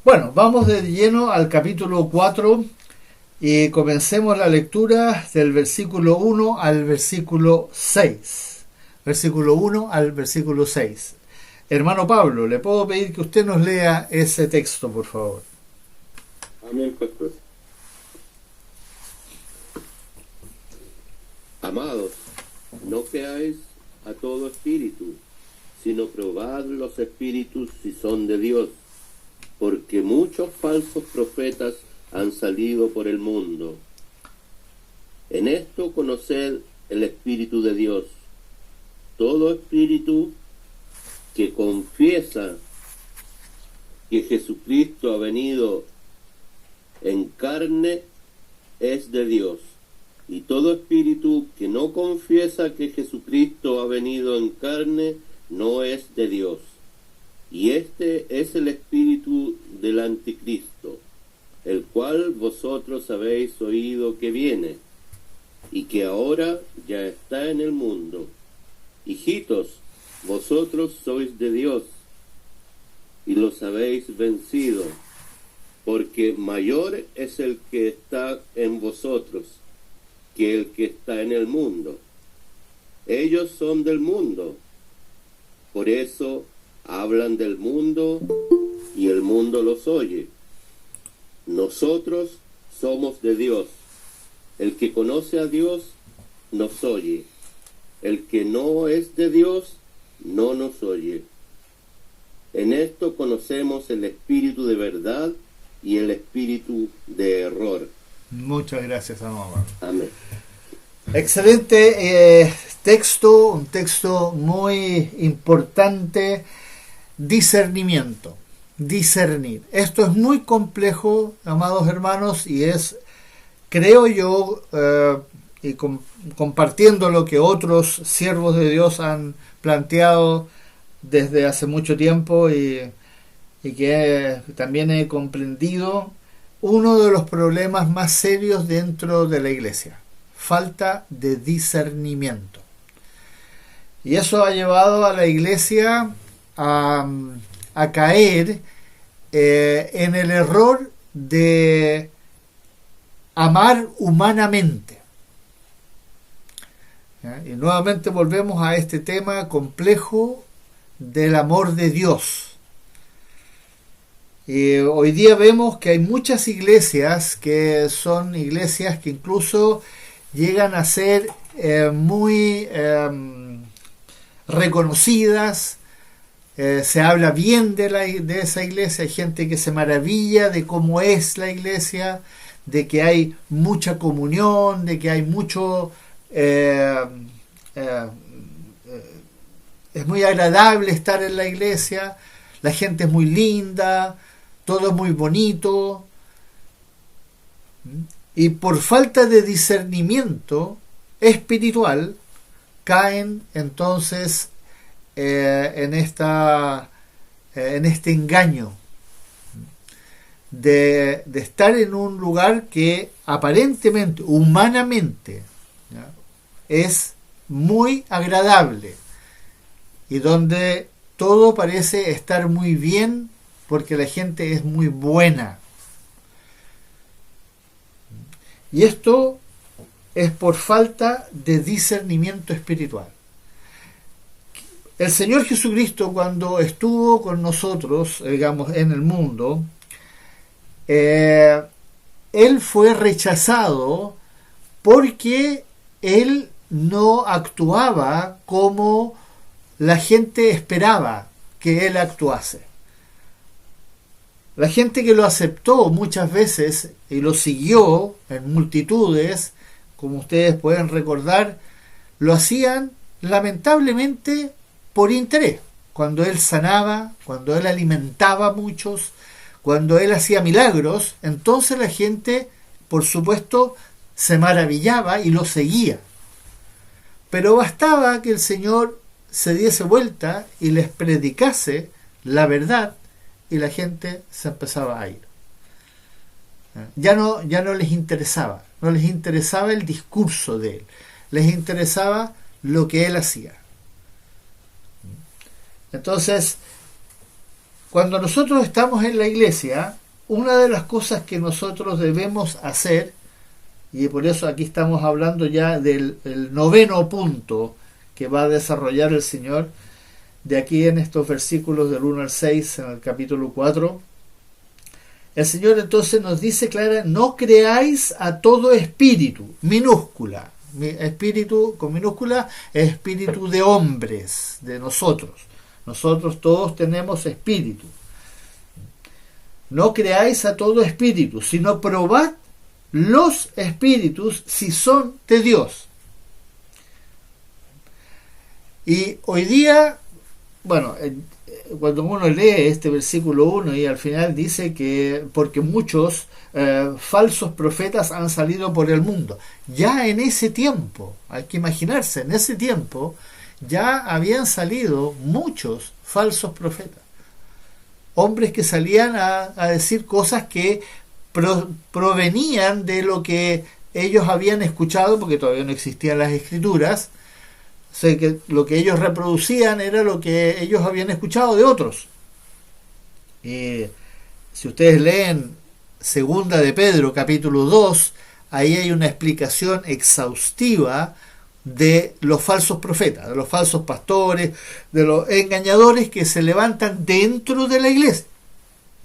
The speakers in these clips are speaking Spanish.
Bueno, vamos de lleno al capítulo 4 y comencemos la lectura del versículo 1 al versículo 6. Versículo 1 al versículo 6. Hermano Pablo, le puedo pedir que usted nos lea ese texto, por favor. Amén, pastor. Amados, no creáis a todo espíritu, sino probad los espíritus si son de Dios, porque muchos falsos profetas han salido por el mundo. En esto conoced el Espíritu de Dios. Todo espíritu que confiesa que Jesucristo ha venido en carne es de Dios. Y todo espíritu que no confiesa que Jesucristo ha venido en carne no es de Dios. Y este es el espíritu del anticristo, el cual vosotros habéis oído que viene, y que ahora ya está en el mundo. Hijitos, vosotros sois de Dios, y los habéis vencido, porque mayor es el que está en vosotros que el que está en el mundo. Ellos son del mundo, por eso hablan del mundo y el mundo los oye. Nosotros somos de Dios. El que conoce a Dios nos oye. El que no es de Dios no nos oye. En esto conocemos el espíritu de verdad y el espíritu de error. Muchas gracias, amado. Amén. Excelente texto, un texto muy importante. Discernimiento, discernir. Esto es muy complejo, amados hermanos, y es, creo yo, y compartiendo lo que otros siervos de Dios han planteado desde hace mucho tiempo y que también he comprendido, uno de los problemas más serios dentro de la iglesia: falta de discernimiento. Y eso ha llevado a la iglesia a caer en el error de amar humanamente. ¿Ya? Y nuevamente volvemos a este tema complejo del amor de Dios. Y hoy día vemos que hay muchas iglesias que son iglesias que incluso llegan a ser muy reconocidas. Se habla bien de esa iglesia, hay gente que se maravilla de cómo es la iglesia, de que hay mucha comunión, de que hay mucho... es muy agradable estar en la iglesia, la gente es muy linda, todo es muy bonito. Y por falta de discernimiento espiritual caen entonces en este engaño de estar en un lugar que aparentemente, humanamente, ¿ya?, es muy agradable y donde todo parece estar muy bien porque la gente es muy buena. Y esto es por falta de discernimiento espiritual. El Señor Jesucristo, cuando estuvo con nosotros, digamos, en el mundo, Él fue rechazado porque Él no actuaba como la gente esperaba que Él actuase. La gente que lo aceptó muchas veces y lo siguió en multitudes, como ustedes pueden recordar, lo hacían lamentablemente por interés. Cuando Él sanaba, cuando Él alimentaba a muchos, cuando Él hacía milagros, entonces la gente, por supuesto, se maravillaba y lo seguía. Pero bastaba que el Señor se diese vuelta y les predicase la verdad y la gente se empezaba a ir. Ya no les interesaba, no les interesaba el discurso de Él, les interesaba lo que Él hacía. Entonces, cuando nosotros estamos en la iglesia, una de las cosas que nosotros debemos hacer, y por eso aquí estamos hablando ya del el noveno punto que va a desarrollar el Señor, de aquí en estos versículos del 1 al 6, en el capítulo 4, el Señor entonces nos dice clara, no creáis a todo espíritu, minúscula, espíritu con minúscula es espíritu de hombres, de nosotros. Nosotros todos tenemos espíritu. No creáis a todo espíritu, sino probad los espíritus si son de Dios. Y hoy día, bueno, cuando uno lee este versículo 1 y al final dice que porque muchos falsos profetas han salido por el mundo. Ya en ese tiempo, hay que imaginarse, en ese tiempo ya habían salido muchos falsos profetas. Hombres que salían a decir cosas que provenían de lo que ellos habían escuchado, porque todavía no existían las escrituras. O sea, que lo que ellos reproducían era lo que ellos habían escuchado de otros. Y si ustedes leen Segunda de Pedro, capítulo 2, ahí hay una explicación exhaustiva de los falsos profetas, de los falsos pastores, de los engañadores que se levantan dentro de la iglesia.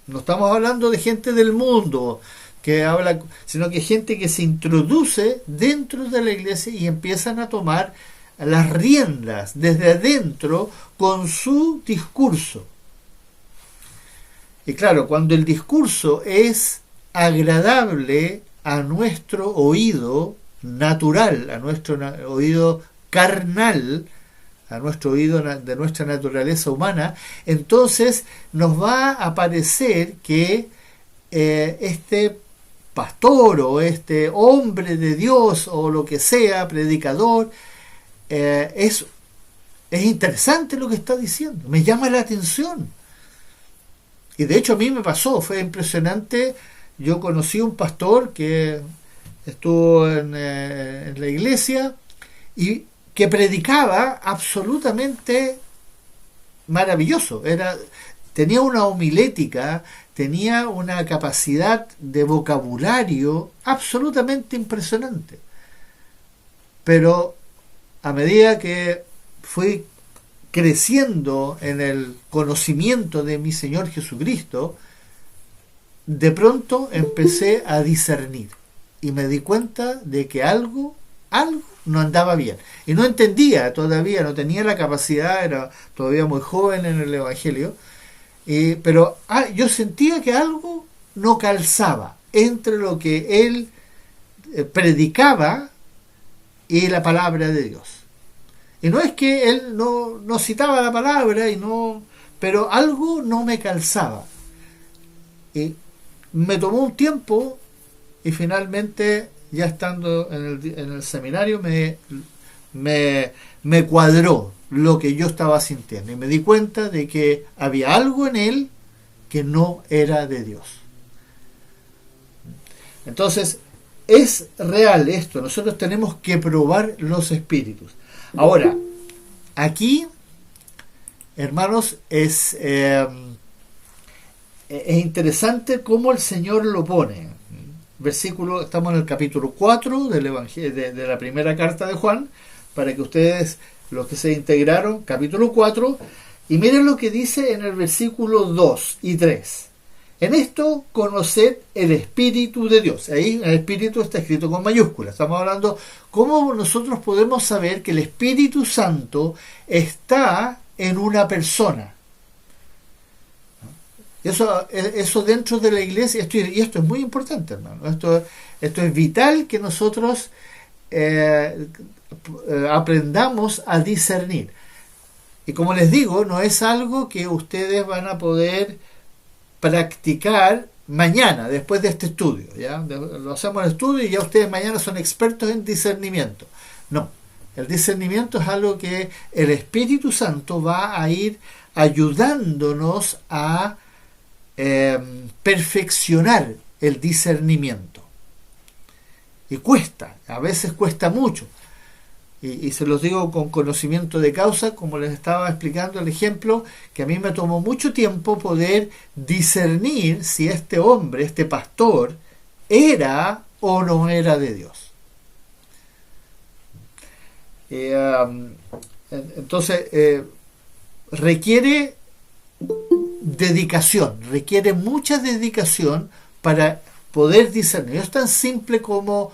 No estamos hablando de gente del mundo que habla, sino que gente que se introduce dentro de la iglesia y empiezan a tomar las riendas desde adentro con su discurso. Y claro, cuando el discurso es agradable a nuestro oído natural, a nuestro oído carnal, a nuestro oído de nuestra naturaleza humana, entonces nos va a parecer que este pastor o este hombre de Dios o lo que sea, predicador, es interesante lo que está diciendo, me llama la atención. Y de hecho a mí me pasó, fue impresionante. Yo conocí un pastor que estuvo en la iglesia y que predicaba absolutamente maravilloso. Tenía una homilética, tenía una capacidad de vocabulario absolutamente impresionante. Pero a medida que fui creciendo en el conocimiento de mi Señor Jesucristo, de pronto empecé a discernir y me di cuenta de que algo no andaba bien. Y no entendía todavía, no tenía la capacidad, era todavía muy joven en el Evangelio, pero yo sentía que algo no calzaba entre lo que él predicaba y la palabra de Dios. Y no es que él no citaba la palabra, pero algo no me calzaba. Y me tomó un tiempo y finalmente, ya estando en el seminario, me cuadró lo que yo estaba sintiendo. Y me di cuenta de que había algo en él que no era de Dios. Entonces, es real esto. Nosotros tenemos que probar los espíritus. Ahora, aquí, hermanos, es interesante cómo el Señor lo pone. Estamos en el capítulo 4 del Evangelio, de la primera carta de Juan, para que ustedes, los que se integraron, capítulo 4, y miren lo que dice en el versículo 2 y 3. En esto conoced el Espíritu de Dios. Ahí el Espíritu está escrito con mayúsculas. Estamos hablando cómo nosotros podemos saber que el Espíritu Santo está en una persona. Eso dentro de la iglesia, y esto es muy importante, hermano. Esto es vital que nosotros aprendamos a discernir. Y como les digo, no es algo que ustedes van a poder practicar mañana, después de este estudio. ¿Ya? Lo hacemos el estudio y ya ustedes mañana son expertos en discernimiento. No, el discernimiento es algo que el Espíritu Santo va a ir ayudándonos a perfeccionar el discernimiento. Y cuesta, a veces cuesta mucho. y se los digo con conocimiento de causa, como les estaba explicando el ejemplo, que a mí me tomó mucho tiempo poder discernir si este hombre, este pastor, era o no era de Dios. Entonces, requiere dedicación, requiere mucha dedicación para poder discernir. No es tan simple como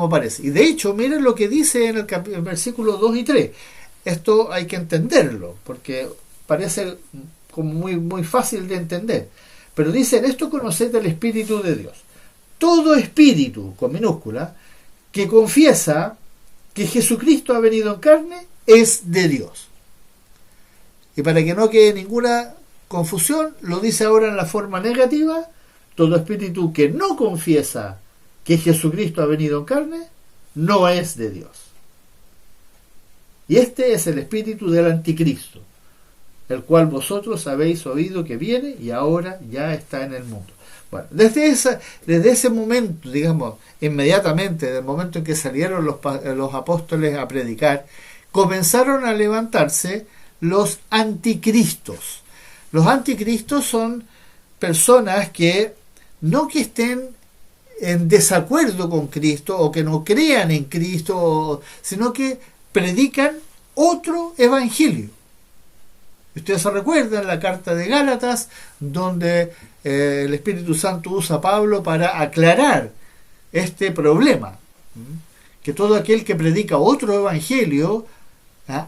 parece. Y de hecho, miren lo que dice en el versículo 2 y 3. Esto hay que entenderlo, porque parece como muy fácil de entender. Pero dice, en esto conoced el Espíritu de Dios. Todo espíritu, con minúscula, que confiesa que Jesucristo ha venido en carne, es de Dios. Y para que no quede ninguna confusión, lo dice ahora en la forma negativa: todo espíritu que no confiesa que Jesucristo ha venido en carne, no es de Dios. Y este es el espíritu del anticristo, el cual vosotros habéis oído que viene y ahora ya está en el mundo. Bueno, desde ese momento, digamos, inmediatamente, del momento en que salieron los apóstoles a predicar, comenzaron a levantarse los anticristos. Los anticristos son personas que no que estén en desacuerdo con Cristo o que no crean en Cristo, sino que predican otro evangelio. Ustedes se recuerdan la carta de Gálatas, donde el Espíritu Santo usa a Pablo para aclarar este problema, que todo aquel que predica otro evangelio,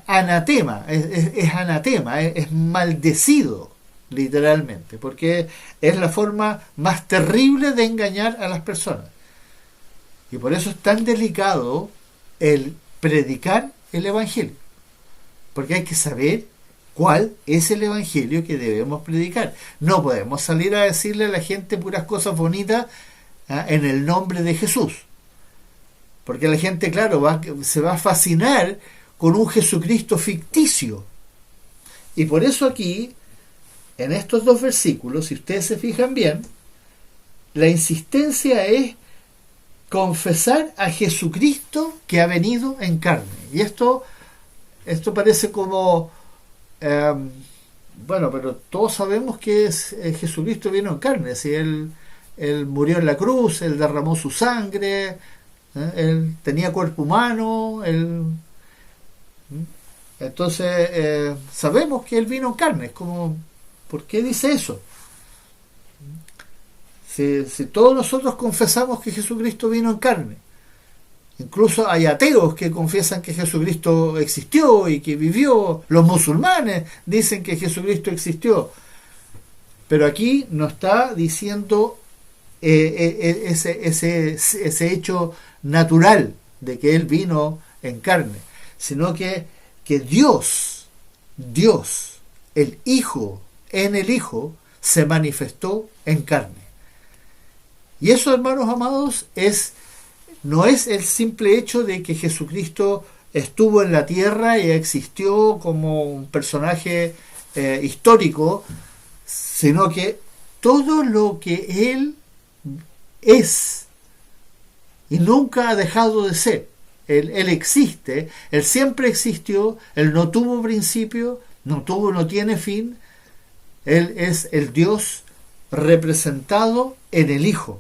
anatema, es anatema, es maldecido, literalmente, porque es la forma más terrible de engañar a las personas. Y por eso es tan delicado el predicar el evangelio, porque hay que saber cuál es el evangelio que debemos predicar. No podemos salir a decirle a la gente puras cosas bonitas en el nombre de Jesús, porque la gente, claro, se va a fascinar con un Jesucristo ficticio. Y por eso aquí, en estos dos versículos, si ustedes se fijan bien, la insistencia es confesar a Jesucristo que ha venido en carne. Y esto parece como, bueno, pero todos sabemos que Jesucristo vino en carne. Si él murió en la cruz, él derramó su sangre, él tenía cuerpo humano, entonces sabemos que él vino en carne. Es como, ¿por qué dice eso? Si todos nosotros confesamos que Jesucristo vino en carne, incluso hay ateos que confiesan que Jesucristo existió y que vivió, los musulmanes dicen que Jesucristo existió, pero aquí no está diciendo ese hecho natural de que él vino en carne, sino que Dios, el Hijo, en el Hijo, se manifestó en carne. Y eso, hermanos amados, no es el simple hecho de que Jesucristo estuvo en la tierra y existió como un personaje histórico, sino que todo lo que Él es y nunca ha dejado de ser. Él existe, Él siempre existió, Él no tuvo principio, no tiene fin. Él es el Dios representado en el Hijo.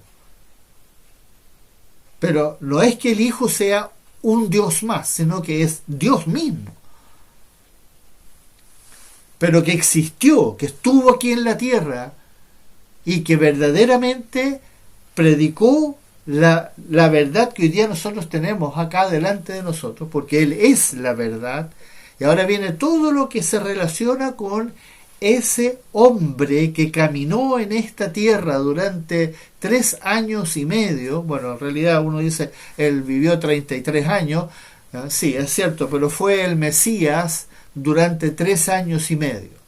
Pero no es que el Hijo sea un Dios más, sino que es Dios mismo. Pero que existió, que estuvo aquí en la tierra y que verdaderamente predicó la verdad que hoy día nosotros tenemos acá delante de nosotros, porque Él es la verdad. Y ahora viene todo lo que se relaciona con ese hombre que caminó en esta tierra durante 3 años y medio. Bueno, en realidad uno dice, él vivió 33 años. Sí, es cierto, pero fue el Mesías durante 3 años y medio.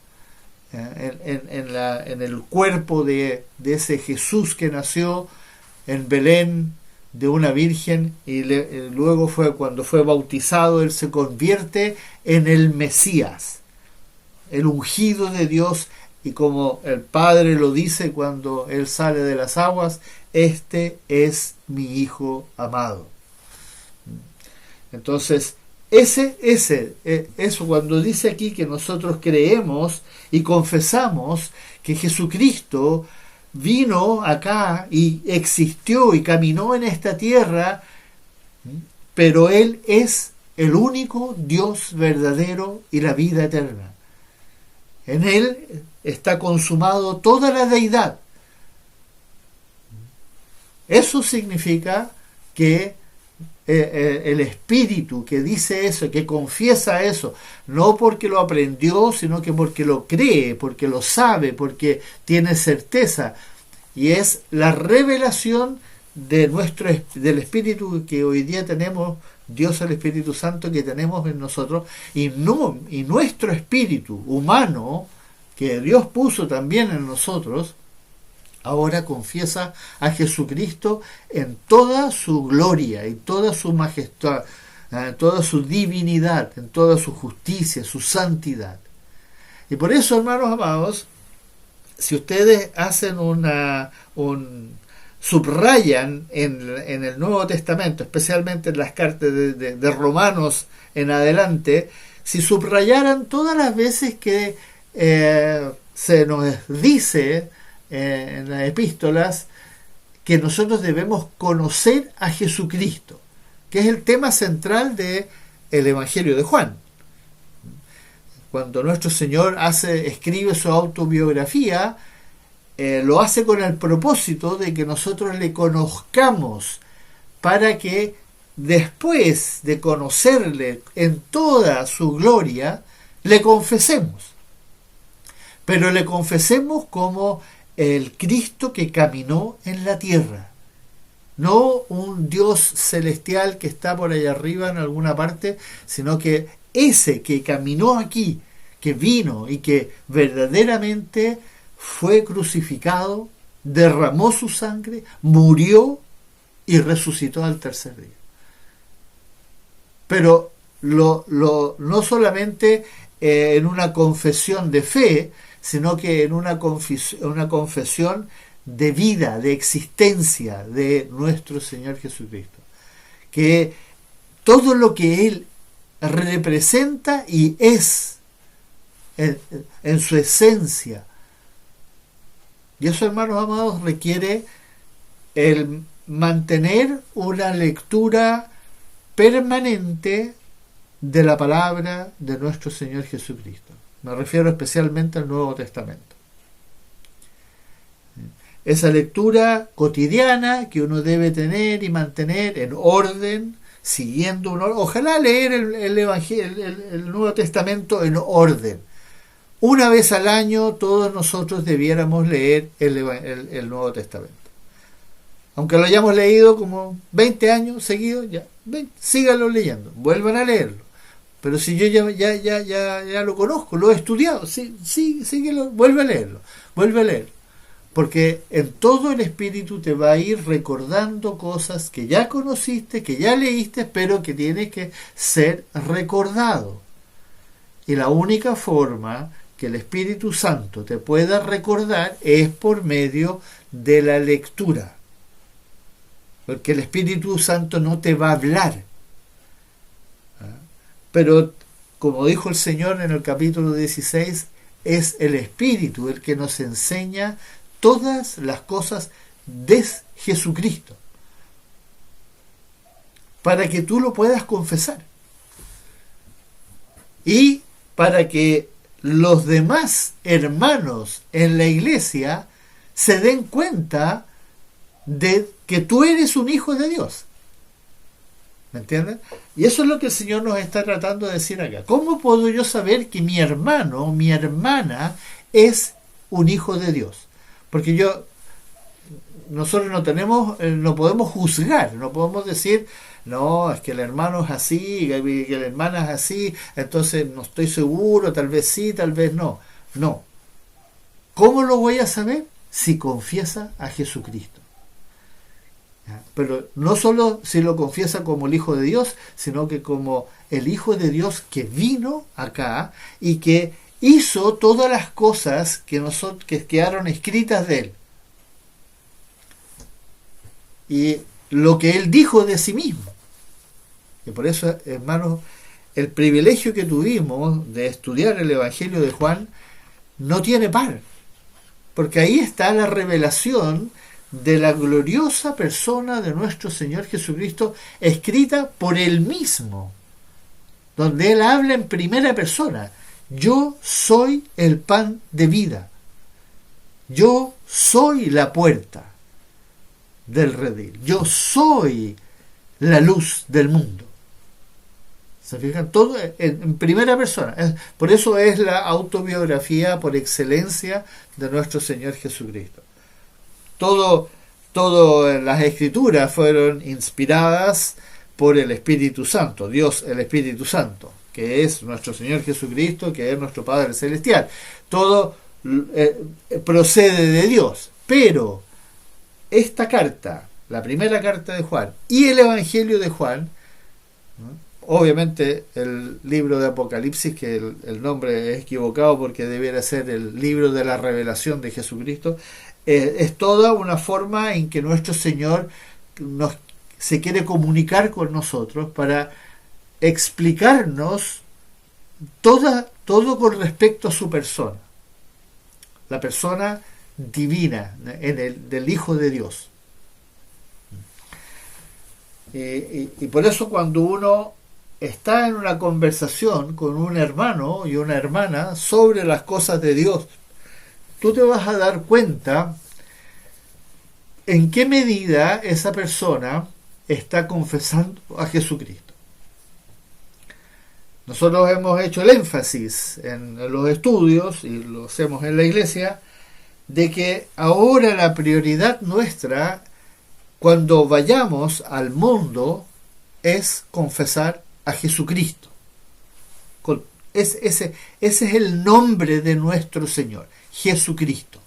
En el cuerpo de ese Jesús que nació en Belén de una virgen, y luego cuando fue bautizado, él se convierte en el Mesías, el ungido de Dios, y como el Padre lo dice cuando él sale de las aguas, este es mi Hijo amado. Entonces, Eso cuando dice aquí que nosotros creemos y confesamos que Jesucristo vino acá y existió y caminó en esta tierra, pero Él es el único Dios verdadero y la vida eterna. En Él está consumado toda la deidad. Eso significa que el espíritu que dice eso, que confiesa eso, no porque lo aprendió, sino que porque lo cree, porque lo sabe, porque tiene certeza, y es la revelación del espíritu que hoy día tenemos, Dios el Espíritu Santo que tenemos en nosotros, y nuestro espíritu humano que Dios puso también en nosotros, ahora confiesa a Jesucristo en toda su gloria, en toda su majestad, en toda su divinidad, en toda su justicia, su santidad. Y por eso, hermanos amados, si ustedes hacen subrayan en el Nuevo Testamento, especialmente en las cartas de Romanos en adelante, si subrayaran todas las veces que se nos dice en las epístolas que nosotros debemos conocer a Jesucristo, que es el tema central del Evangelio de Juan. Cuando nuestro Señor escribe su autobiografía, lo hace con el propósito de que nosotros le conozcamos, para que después de conocerle en toda su gloria, le confesemos. Pero le confesemos como el Cristo que caminó en la tierra, no un Dios celestial que está por allá arriba en alguna parte, sino que ese que caminó aquí, que vino y que verdaderamente fue crucificado, derramó su sangre, murió y resucitó al tercer día. Pero no solamente en una confesión de fe, sino que en una confesión de vida, de existencia de nuestro Señor Jesucristo. Que todo lo que Él representa y es en su esencia. Y eso, hermanos amados, requiere el mantener una lectura permanente de la palabra de nuestro Señor Jesucristo. Me refiero especialmente al Nuevo Testamento. Esa lectura cotidiana que uno debe tener y mantener en orden, siguiendo un orden. Ojalá leer el Evangelio, el Nuevo Testamento en orden. Una vez al año todos nosotros debiéramos leer el Nuevo Testamento. Aunque lo hayamos leído como 20 años seguidos, ya, síganlo leyendo, vuelvan a leerlo. Pero si yo ya lo conozco, lo he estudiado, síguelo, vuelve a leerlo. Porque en todo el Espíritu te va a ir recordando cosas que ya conociste, que ya leíste, pero que tiene que ser recordado. Y la única forma que el Espíritu Santo te pueda recordar es por medio de la lectura. Porque el Espíritu Santo no te va a hablar. Pero, como dijo el Señor en el capítulo 16, es el Espíritu el que nos enseña todas las cosas de Jesucristo, para que tú lo puedas confesar y para que los demás hermanos en la iglesia se den cuenta de que tú eres un hijo de Dios. ¿Me entienden? Y eso es lo que el Señor nos está tratando de decir acá. ¿Cómo puedo yo saber que mi hermano, mi hermana es un hijo de Dios? Porque nosotros no podemos juzgar, no podemos decir, no, es que el hermano es así, que la hermana es así, entonces no estoy seguro, tal vez sí, tal vez no. No. ¿Cómo lo voy a saber? Si confiesa a Jesucristo. Pero no solo si lo confiesa como el Hijo de Dios, sino que como el Hijo de Dios que vino acá y que hizo todas las cosas que quedaron escritas de Él. Y lo que Él dijo de sí mismo. Y por eso, hermanos, el privilegio que tuvimos de estudiar el Evangelio de Juan no tiene par, porque ahí está la revelación de la gloriosa persona de nuestro Señor Jesucristo, escrita por Él mismo, donde Él habla en primera persona: yo soy el pan de vida, yo soy la puerta del redil, yo soy la luz del mundo. ¿Se fijan? Todo en primera persona. Por eso es la autobiografía por excelencia de nuestro Señor Jesucristo. Todo las escrituras fueron inspiradas por el Espíritu Santo, Dios el Espíritu Santo, que es nuestro Señor Jesucristo, que es nuestro Padre Celestial. Todo procede de Dios, pero esta carta, la primera carta de Juan y el Evangelio de Juan, ¿no? Obviamente el libro de Apocalipsis, que el nombre es equivocado porque debiera ser el libro de la revelación de Jesucristo, es toda una forma en que nuestro Señor se quiere comunicar con nosotros para explicarnos todo con respecto a su persona, la persona divina del Hijo de Dios. Y por eso cuando uno está en una conversación con un hermano y una hermana sobre las cosas de Dios, tú te vas a dar cuenta en qué medida esa persona está confesando a Jesucristo. Nosotros hemos hecho el énfasis en los estudios, y lo hacemos en la iglesia, de que ahora la prioridad nuestra cuando vayamos al mundo es confesar a Jesucristo. Ese es el nombre de nuestro Señor, Jesucristo.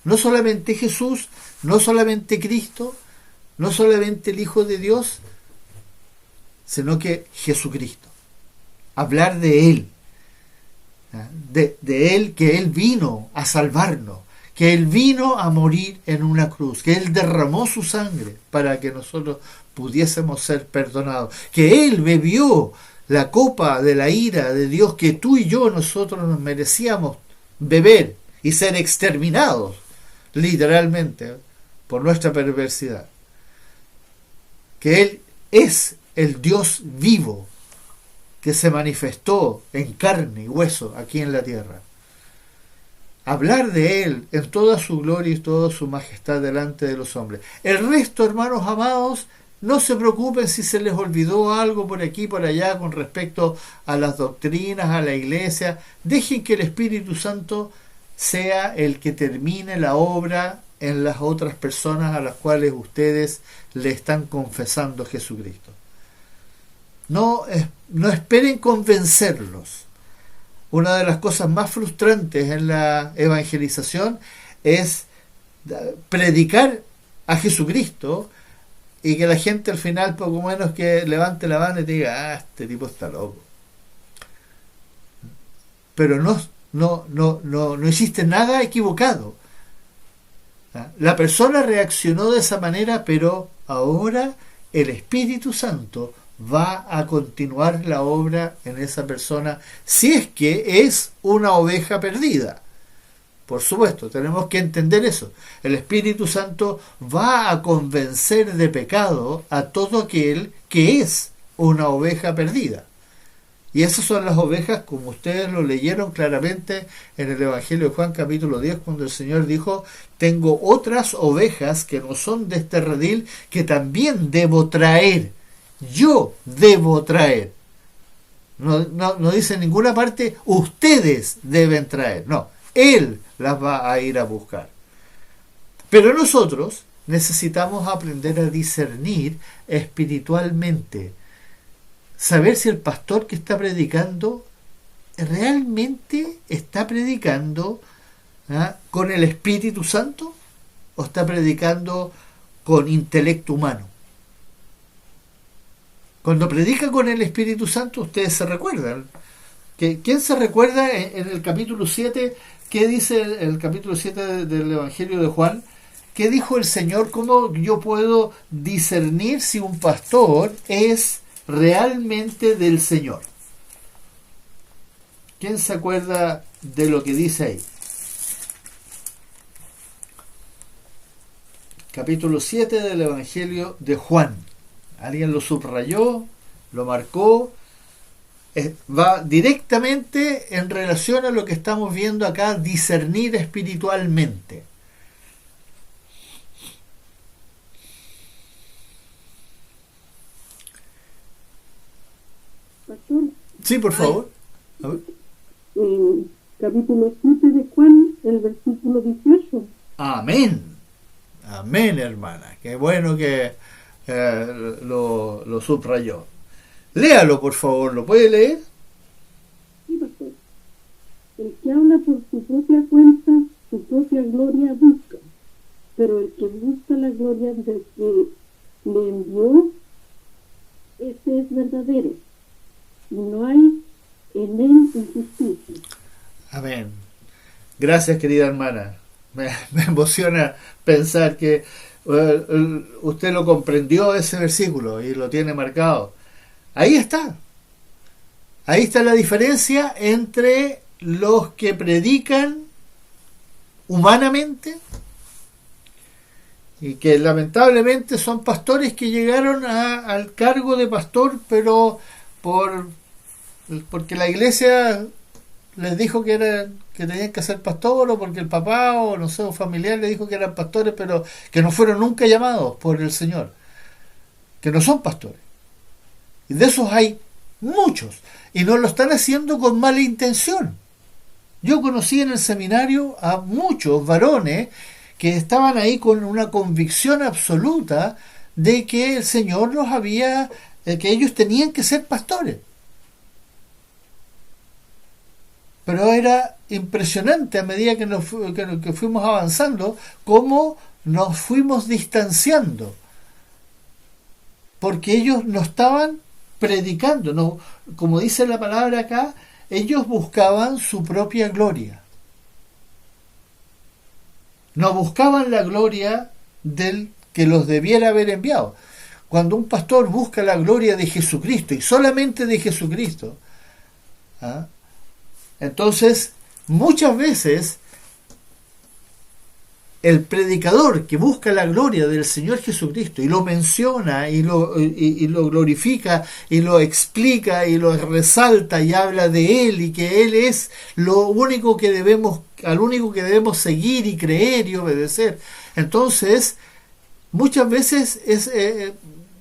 No solamente Jesús, no solamente Cristo, no solamente el Hijo de Dios, sino que Jesucristo. Hablar de Él, de Él, que Él vino a salvarnos, que Él vino a morir en una cruz, que Él derramó su sangre para que nosotros pudiésemos ser perdonados, que Él bebió la copa de la ira de Dios que tú y yo nosotros nos merecíamos beber y ser exterminados literalmente por nuestra perversidad, que Él es el Dios vivo que se manifestó en carne y hueso aquí en la tierra. Hablar de Él en toda su gloria y toda su majestad delante de los hombres. El resto, hermanos amados, no se preocupen si se les olvidó algo por aquí, por allá, con respecto a las doctrinas, a la iglesia. Dejen que el Espíritu Santo sea el que termine la obra en las otras personas a las cuales ustedes le están confesando a Jesucristo. No esperen convencerlos. Una de las cosas más frustrantes en la evangelización es predicar a Jesucristo y que la gente al final poco menos que levante la mano y te diga: este tipo está loco. Pero no existe nada equivocado. La persona reaccionó de esa manera, pero ahora el Espíritu Santo va a continuar la obra en esa persona, si es que es una oveja perdida. Por supuesto, tenemos que entender eso. El Espíritu Santo va a convencer de pecado a todo aquel que es una oveja perdida. Y esas son las ovejas, como ustedes lo leyeron claramente en el Evangelio de Juan capítulo 10, cuando el Señor dijo: tengo otras ovejas que no son de este redil, que también debo traer. Yo debo traer. No dice en ninguna parte ustedes deben traer. No, Él las va a ir a buscar. Pero nosotros necesitamos aprender a discernir espiritualmente. Saber si el pastor que está predicando realmente está predicando con el Espíritu Santo o está predicando con intelecto humano. Cuando predica con el Espíritu Santo, ustedes se recuerdan. ¿Quién se recuerda en el capítulo 7? ¿Qué dice el capítulo 7 del Evangelio de Juan? ¿Qué dijo el Señor? ¿Cómo yo puedo discernir si un pastor es realmente del Señor? ¿Quién se acuerda de lo que dice ahí? Capítulo 7 del Evangelio de Juan. ¿Alguien lo subrayó? ¿Lo marcó? Va directamente en relación a lo que estamos viendo acá, discernir espiritualmente. Pastor, Sí, por favor. A ver. capítulo 7 de Juan, el versículo 18. Amén. Amén, hermana. Qué bueno que lo subrayó. Léalo, por favor. ¿Lo puede leer? Sí, pastor. El que habla por su propia cuenta, su propia gloria busca, pero el que busca la gloria del que le envió, ese es verdadero, y no hay en él injusticia. Amén. Gracias, querida hermana. Me emociona pensar que usted lo comprendió ese versículo y lo tiene marcado. Ahí está. Ahí está la diferencia entre los que predican humanamente y que lamentablemente son pastores que llegaron al cargo de pastor, pero porque la iglesia les dijo que tenían que ser pastor, o porque el papá o no sé, un familiar les dijo que eran pastores, pero que no fueron nunca llamados por el Señor, que no son pastores. Y de esos hay muchos, y no lo están haciendo con mala intención. Yo conocí en el seminario a muchos varones que estaban ahí con una convicción absoluta de que el Señor los había, que ellos tenían que ser pastores. Pero era impresionante a medida que fuimos avanzando, cómo nos fuimos distanciando. Porque ellos no estaban predicando, no, como dice la palabra acá, ellos buscaban su propia gloria. No buscaban la gloria del que los debiera haber enviado. Cuando un pastor busca la gloria de Jesucristo y solamente de Jesucristo, ¿ah? Entonces, muchas veces el predicador que busca la gloria del Señor Jesucristo y lo menciona y lo glorifica y lo explica y lo resalta y habla de Él y que Él es lo único que al único que debemos seguir y creer y obedecer. Entonces, muchas veces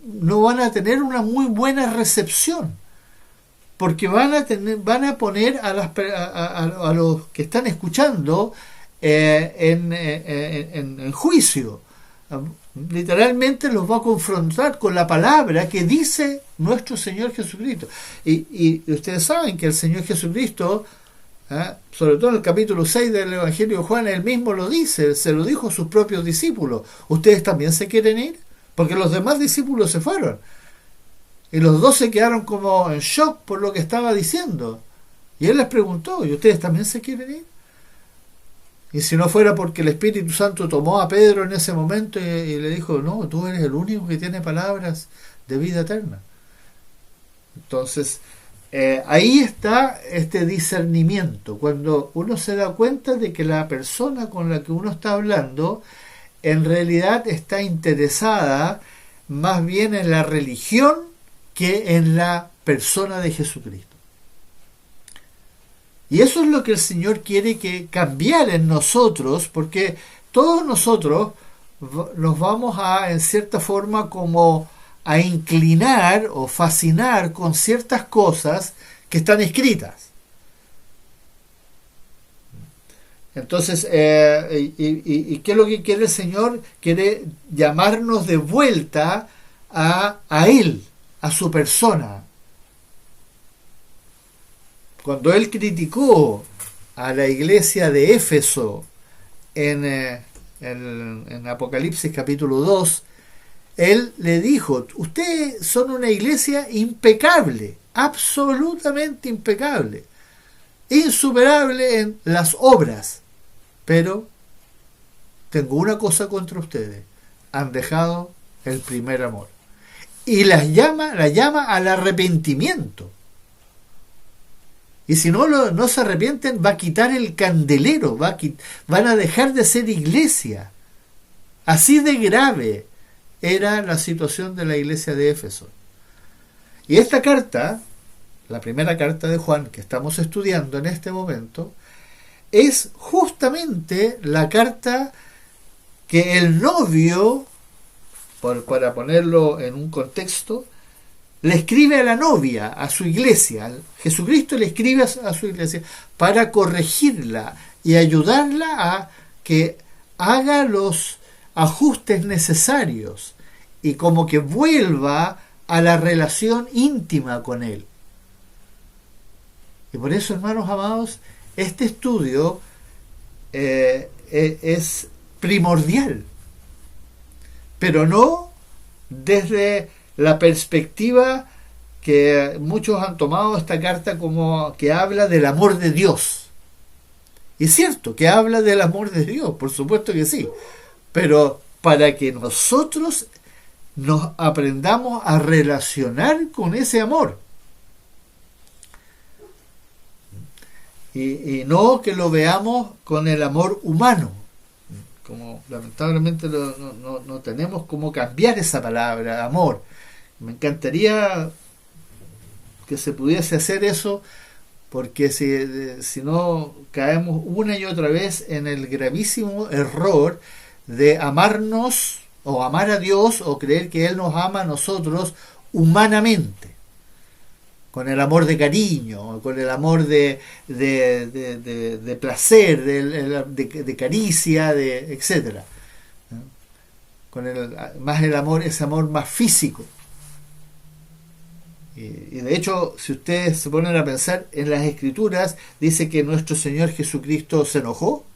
no van a tener una muy buena recepción, porque van a poner a los que están escuchando en juicio. Literalmente los va a confrontar con la palabra que dice nuestro Señor Jesucristo. Y ustedes saben que el Señor Jesucristo, sobre todo en el capítulo 6 del Evangelio de Juan, él mismo lo dice, se lo dijo a sus propios discípulos: ¿ustedes también se quieren ir? Porque los demás discípulos se fueron. Y los 12 quedaron como en shock por lo que estaba diciendo. Y él les preguntó: ¿y ustedes también se quieren ir? Y si no fuera porque el Espíritu Santo tomó a Pedro en ese momento y le dijo: no, tú eres el único que tiene palabras de vida eterna. Entonces, ahí está este discernimiento, cuando uno se da cuenta de que la persona con la que uno está hablando en realidad está interesada más bien en la religión que en la persona de Jesucristo. Y eso es lo que el Señor quiere que cambiar en nosotros, porque todos nosotros nos vamos en cierta forma, como a inclinar o fascinar con ciertas cosas que están escritas. Entonces, ¿y qué es lo que quiere el Señor? Quiere llamarnos de vuelta a Él, a su persona. Cuando Él criticó a la iglesia de Éfeso en Apocalipsis capítulo 2, Él le dijo: ustedes son una iglesia impecable, absolutamente impecable, insuperable en las obras, pero tengo una cosa contra ustedes: han dejado el primer amor. Y la llama al arrepentimiento. Y si no se arrepienten, va a quitar el candelero, van a dejar de ser iglesia. Así de grave era la situación de la iglesia de Éfeso. Y esta carta, la primera carta de Juan que estamos estudiando en este momento, es justamente la carta que el novio, para ponerlo en un contexto, le escribe a la novia, a su iglesia. Jesucristo le escribe a su iglesia para corregirla y ayudarla a que haga los ajustes necesarios y como que vuelva a la relación íntima con él. Y por eso, hermanos amados, este estudio es primordial, pero no desde la perspectiva que muchos han tomado esta carta como que habla del amor de Dios. Y es cierto que habla del amor de Dios, por supuesto que sí, pero para que nosotros nos aprendamos a relacionar con ese amor. Y no que lo veamos con el amor humano. Como lamentablemente no tenemos cómo cambiar esa palabra, amor. Me encantaría que se pudiese hacer eso, porque si no caemos una y otra vez en el gravísimo error de amarnos o amar a Dios o creer que Él nos ama a nosotros humanamente, con el amor de cariño, con el amor de placer, de caricia, etcétera, con más el amor, ese amor más físico. Y de hecho, si ustedes se ponen a pensar en las Escrituras, dice que nuestro Señor Jesucristo se enojó,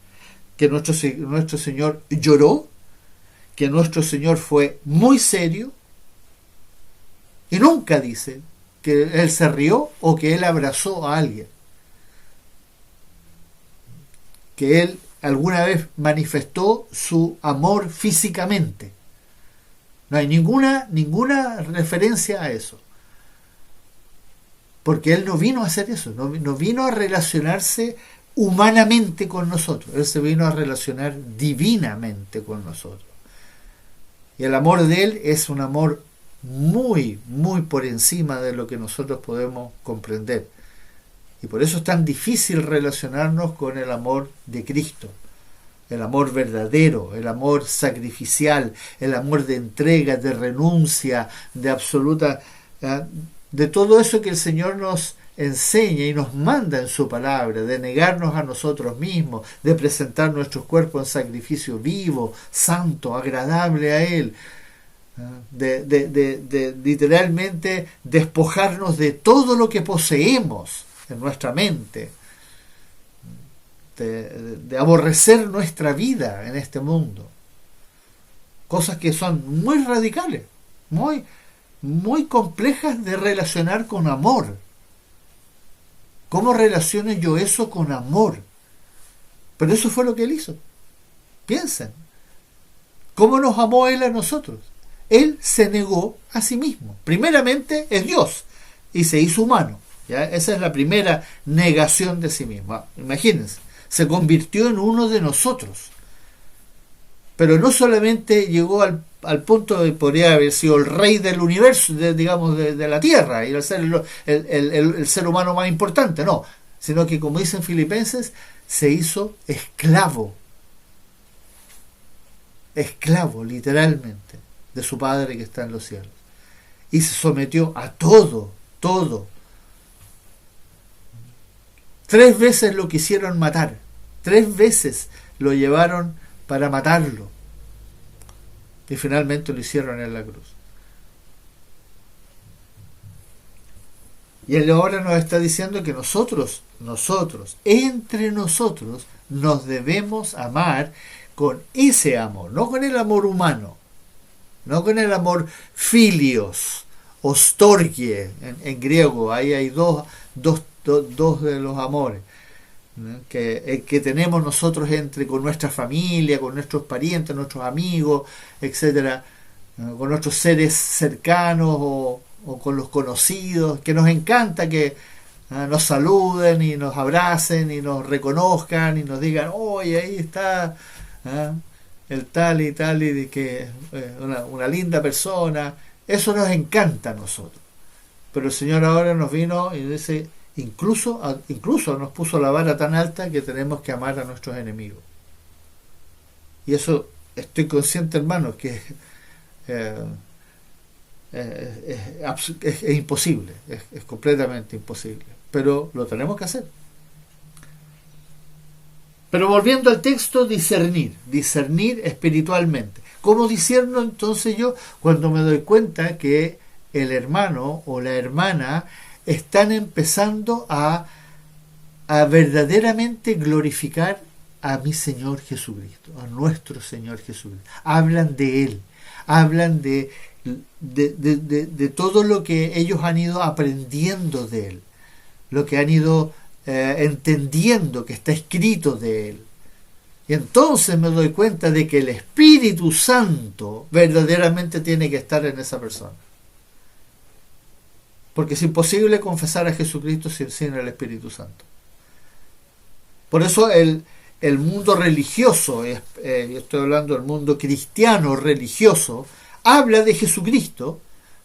que nuestro Señor lloró, que nuestro Señor fue muy serio, y nunca dice que Él se rió o que Él abrazó a alguien, que Él alguna vez manifestó su amor físicamente. No hay ninguna referencia a eso, porque Él no vino a hacer eso, no vino a relacionarse humanamente con nosotros, Él se vino a relacionar divinamente con nosotros. Y el amor de Él es un amor muy, muy por encima de lo que nosotros podemos comprender. Y por eso es tan difícil relacionarnos con el amor de Cristo, el amor verdadero, el amor sacrificial, el amor de entrega, de renuncia, de absoluta, de todo eso que el Señor nos enseña y nos manda en su palabra, de negarnos a nosotros mismos, de presentar nuestros cuerpos en sacrificio vivo, santo, agradable a Él, de literalmente despojarnos de todo lo que poseemos en nuestra mente, de aborrecer nuestra vida en este mundo, cosas que son muy radicales, muy, muy complejas de relacionar con amor. ¿Cómo relaciono yo eso con amor? Pero eso fue lo que Él hizo. Piensen, ¿cómo nos amó Él a nosotros? Él se negó a sí mismo. Primeramente es Dios y se hizo humano. ¿Ya? Esa es la primera negación de sí mismo. Imagínense, se convirtió en uno de nosotros. Pero no solamente llegó al punto de podría haber sido el rey del universo, de la tierra, y ser el ser humano más importante, no, sino que, como dicen Filipenses, se hizo esclavo literalmente, de su Padre que está en los cielos, y se sometió a todo. 3 veces lo quisieron matar, 3 veces lo llevaron para matarlo, y finalmente lo hicieron en la cruz. Y Él ahora nos está diciendo que nosotros, entre nosotros, nos debemos amar con ese amor, no con el amor humano, no con el amor filios o storgie en griego. Ahí hay dos de los amores que tenemos nosotros con nuestra familia, con nuestros parientes, nuestros amigos, etcétera, con nuestros seres cercanos o con los conocidos, que nos encanta que nos saluden y nos abracen y nos reconozcan y nos digan, oye, ahí está el tal y que una linda persona. Eso nos encanta a nosotros. Pero el Señor ahora nos vino y dice, incluso nos puso la vara tan alta que tenemos que amar a nuestros enemigos. Y eso estoy consciente, hermanos, que es imposible, es completamente imposible, pero lo tenemos que hacer. Pero volviendo al texto, discernir espiritualmente. ¿Cómo discierno entonces yo? Cuando me doy cuenta que el hermano o la hermana están empezando a verdaderamente glorificar a mi Señor Jesucristo, a nuestro Señor Jesucristo. Hablan de Él, hablan de todo lo que ellos han ido aprendiendo de Él, lo que han ido entendiendo que está escrito de Él. Y entonces me doy cuenta de que el Espíritu Santo verdaderamente tiene que estar en esa persona. Porque es imposible confesar a Jesucristo sin el Espíritu Santo. Por eso el mundo religioso, yo estoy hablando del mundo cristiano religioso, habla de Jesucristo,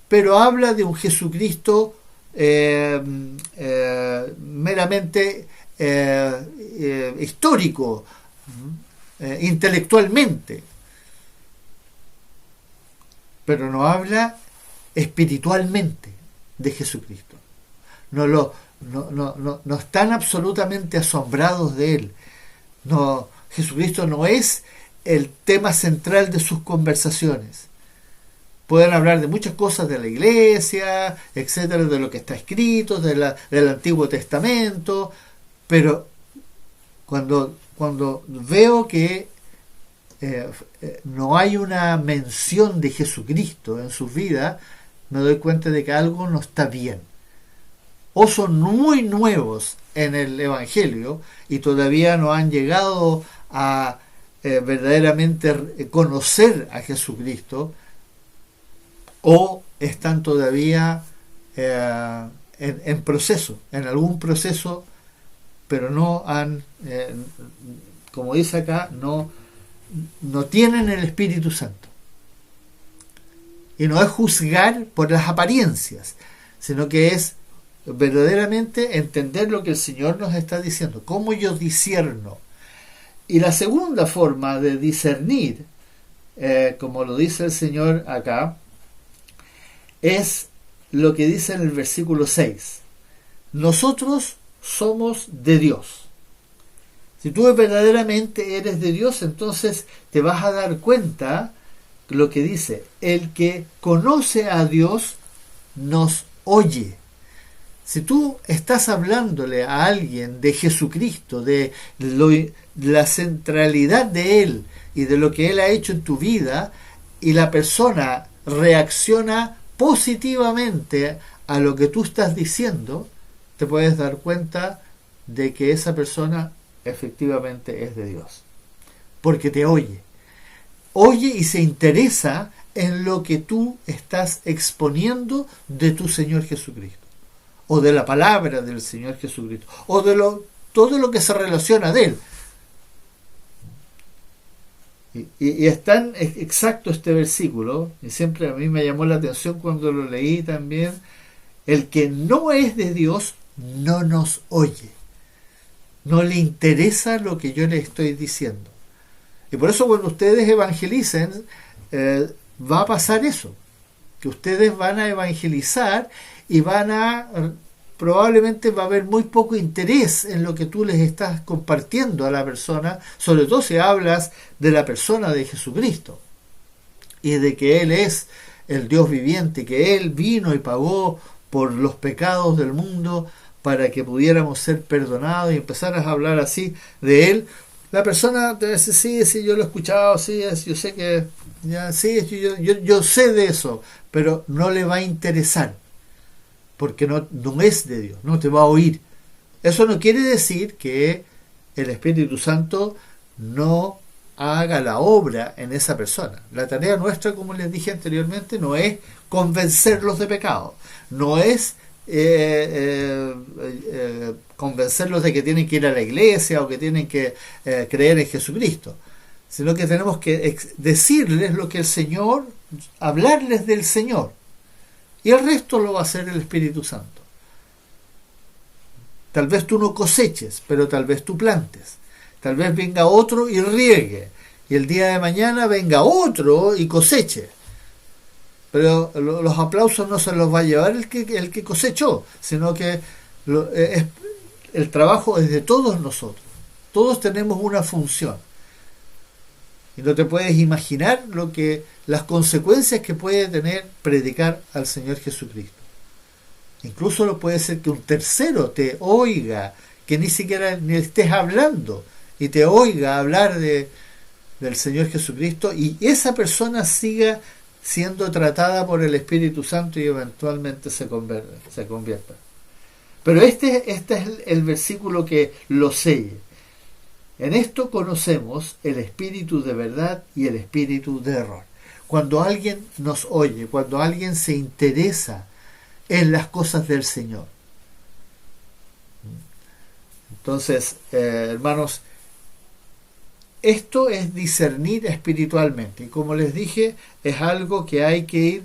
pero habla de un Jesucristo meramente histórico, intelectualmente, pero no habla espiritualmente de Jesucristo. No están absolutamente asombrados de Él. No, Jesucristo no es el tema central de sus conversaciones. Pueden hablar de muchas cosas de la iglesia, etcétera, de lo que está escrito, del Antiguo Testamento, pero cuando veo que no hay una mención de Jesucristo en su vida, me doy cuenta de que algo no está bien. O son muy nuevos en el Evangelio y todavía no han llegado a verdaderamente conocer a Jesucristo, o están todavía en proceso, en algún proceso, pero no han, como dice acá, no tienen el Espíritu Santo. Y no es juzgar por las apariencias, sino que es verdaderamente entender lo que el Señor nos está diciendo, cómo yo discierno. Y la segunda forma de discernir, como lo dice el Señor acá, es lo que dice en el versículo 6. Nosotros somos de Dios. Si tú verdaderamente eres de Dios, entonces te vas a dar cuenta lo que dice: el que conoce a Dios nos oye. Si tú estás hablándole a alguien de Jesucristo, de la centralidad de Él y de lo que Él ha hecho en tu vida, y la persona reacciona positivamente a lo que tú estás diciendo, te puedes dar cuenta de que esa persona efectivamente es de Dios, porque te oye y se interesa en lo que tú estás exponiendo de tu Señor Jesucristo, o de la palabra del Señor Jesucristo, o de todo lo que se relaciona de Él. Y es tan exacto este versículo, y siempre a mí me llamó la atención cuando lo leí también: el que no es de Dios no nos oye, no le interesa lo que yo le estoy diciendo. Y por eso cuando ustedes evangelicen, va a pasar eso, que ustedes van a evangelizar y probablemente va a haber muy poco interés en lo que tú les estás compartiendo a la persona, sobre todo si hablas de la persona de Jesucristo y de que Él es el Dios viviente, que Él vino y pagó por los pecados del mundo para que pudiéramos ser perdonados, y empezaras a hablar así de Él. La persona te dice: sí, yo lo he escuchado, sí, yo sé que, ya, sí, yo sé de eso, pero no le va a interesar, porque no es de Dios, no te va a oír. Eso no quiere decir que el Espíritu Santo no haga la obra en esa persona. La tarea nuestra, como les dije anteriormente, no es convencerlos de pecado, no es convencerlos de que tienen que ir a la iglesia o que tienen que creer en Jesucristo, sino que tenemos que decirles lo que el Señor, hablarles del Señor, y el resto lo va a hacer el Espíritu Santo. Tal vez tú no coseches, pero tal vez tú plantes. Tal vez venga otro y riegue, y el día de mañana venga otro y coseche. Pero los aplausos no se los va a llevar el que cosechó, sino que el trabajo es de todos nosotros. Todos tenemos una función. Y no te puedes imaginar las consecuencias que puede tener predicar al Señor Jesucristo. Incluso puede ser que un tercero te oiga, que ni siquiera ni estés hablando, y te oiga hablar del Señor Jesucristo, y esa persona siga siendo tratada por el Espíritu Santo y eventualmente se convierta. Pero este es el versículo que lo sella. En esto conocemos el espíritu de verdad y el espíritu de error. Cuando alguien nos oye, cuando alguien se interesa en las cosas del Señor. Entonces, hermanos, esto es discernir espiritualmente. Y como les dije, es algo que hay que ir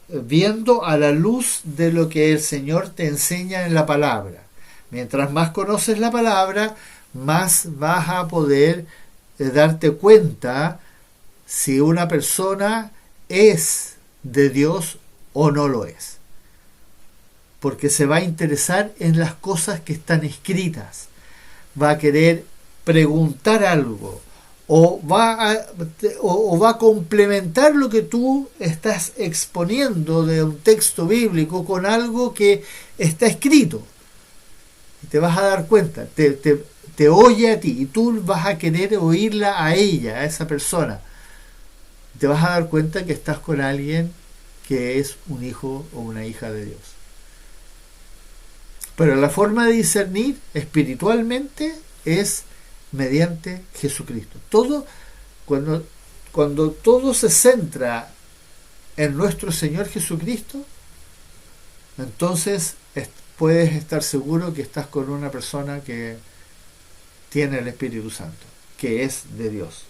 viendo a la luz de lo que el Señor te enseña en la palabra. Mientras más conoces la palabra, más vas a poder darte cuenta si una persona es de Dios o no lo es. Porque se va a interesar en las cosas que están escritas. Va a querer preguntar algo o va a complementar lo que tú estás exponiendo de un texto bíblico con algo que está escrito. Y te vas a dar cuenta, te oye a ti y tú vas a querer oírla a ella, a esa persona. Te vas a dar cuenta que estás con alguien que es un hijo o una hija de Dios. Pero la forma de discernir espiritualmente es mediante Jesucristo. Cuando todo se centra en nuestro Señor Jesucristo, entonces puedes estar seguro que estás con una persona que tiene el Espíritu Santo, que es de Dios.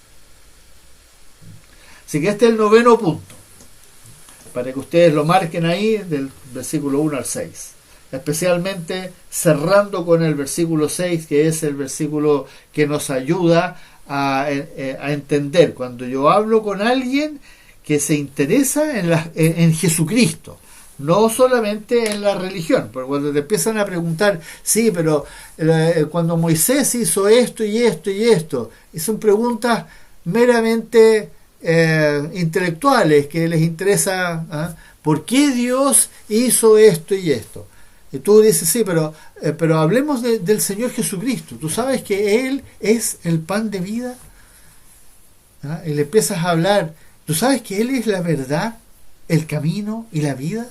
Así que este es el 9º punto, para que ustedes lo marquen ahí, del versículo 1 al 6. Especialmente cerrando con el versículo 6, que es el versículo que nos ayuda a entender cuando yo hablo con alguien que se interesa en Jesucristo, no solamente en la religión. Porque cuando te empiezan a preguntar, sí, pero cuando Moisés hizo esto y esto y esto, y son preguntas meramente intelectuales, que les interesa ¿por qué Dios hizo esto y esto? Y tú dices, sí, pero hablemos del Señor Jesucristo. Tú sabes que Él es el pan de vida. Y le empiezas a hablar. Tú sabes que Él es la verdad, el camino y la vida.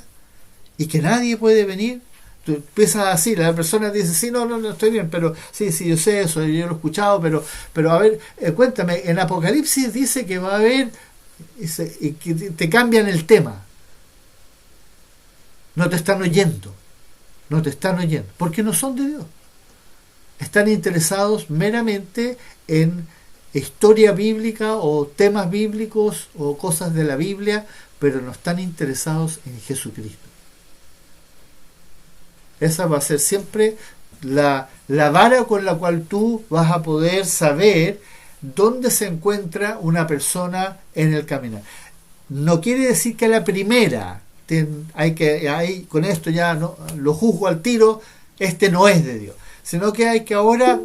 Y que nadie puede venir. Tú empiezas así, la persona dice, sí, no, estoy bien, pero sí, yo sé eso, yo lo he escuchado, pero a ver, cuéntame, en Apocalipsis dice que va a haber, y que te cambian el tema. No te están oyendo. Porque no son de Dios. Están interesados meramente en historia bíblica o temas bíblicos o cosas de la Biblia, pero no están interesados en Jesucristo. Esa va a ser siempre la vara con la cual tú vas a poder saber dónde se encuentra una persona en el caminar. No quiere decir que a la primera con esto ya no lo juzgo al tiro, este no es de Dios, sino que hay que ahora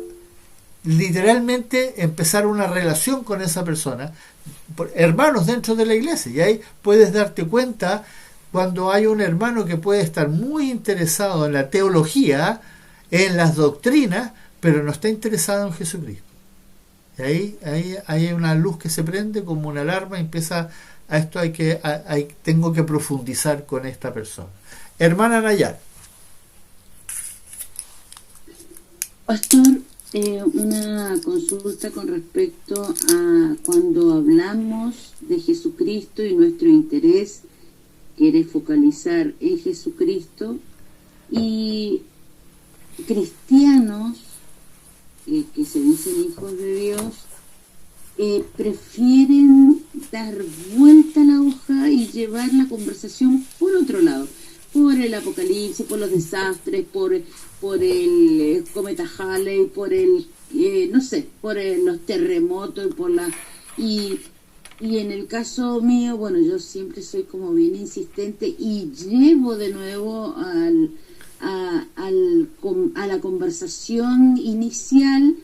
literalmente empezar una relación con esa persona, hermanos dentro de la iglesia, y ahí puedes darte cuenta cuando hay un hermano que puede estar muy interesado en la teología, en las doctrinas, pero no está interesado en Jesucristo. Y ahí hay una luz que se prende como una alarma y empieza a esto tengo que profundizar con esta persona. Hermana Nayar. Pastor, una consulta con respecto a cuando hablamos de Jesucristo y nuestro interés quiere focalizar en Jesucristo, y cristianos que se dicen hijos de Dios prefieren dar vuelta a la hoja y llevar la conversación por otro lado, por el apocalipsis, por los desastres, por el cometa Halley, por los terremotos, y en el caso mío, bueno, yo siempre soy como bien insistente y llevo de nuevo a la conversación inicial,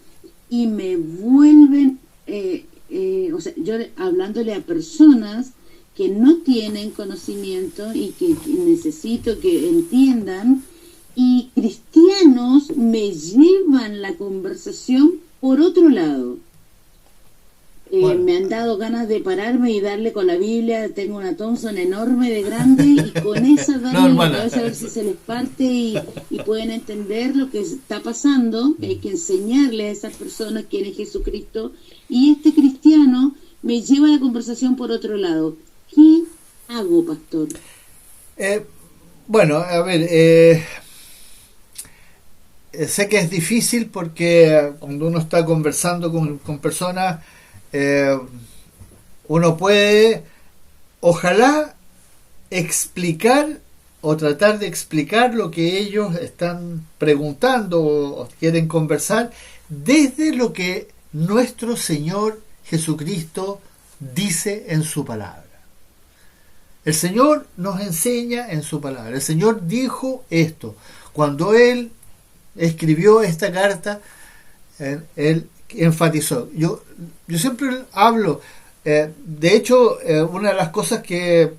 y me vuelven, yo hablándole a personas que no tienen conocimiento y que necesito que entiendan, y cristianos me llevan la conversación por otro lado. Bueno. Me han dado ganas de pararme y darle con la Biblia. Tengo una Thompson enorme de grande, y con esa darle en la cabeza a ver si se les parte y pueden entender lo que está pasando. Hay que enseñarle a esas personas quién es Jesucristo, y este cristiano me lleva la conversación por otro lado. ¿Qué hago, pastor? Bueno, a ver, sé que es difícil porque cuando uno está conversando con personas, uno puede, ojalá, explicar o tratar de explicar lo que ellos están preguntando o quieren conversar desde lo que nuestro Señor Jesucristo dice en su palabra. El Señor nos enseña en su palabra. El Señor dijo esto. Cuando Él escribió esta carta, Él enfatizó. Yo siempre hablo, de hecho, una de las cosas que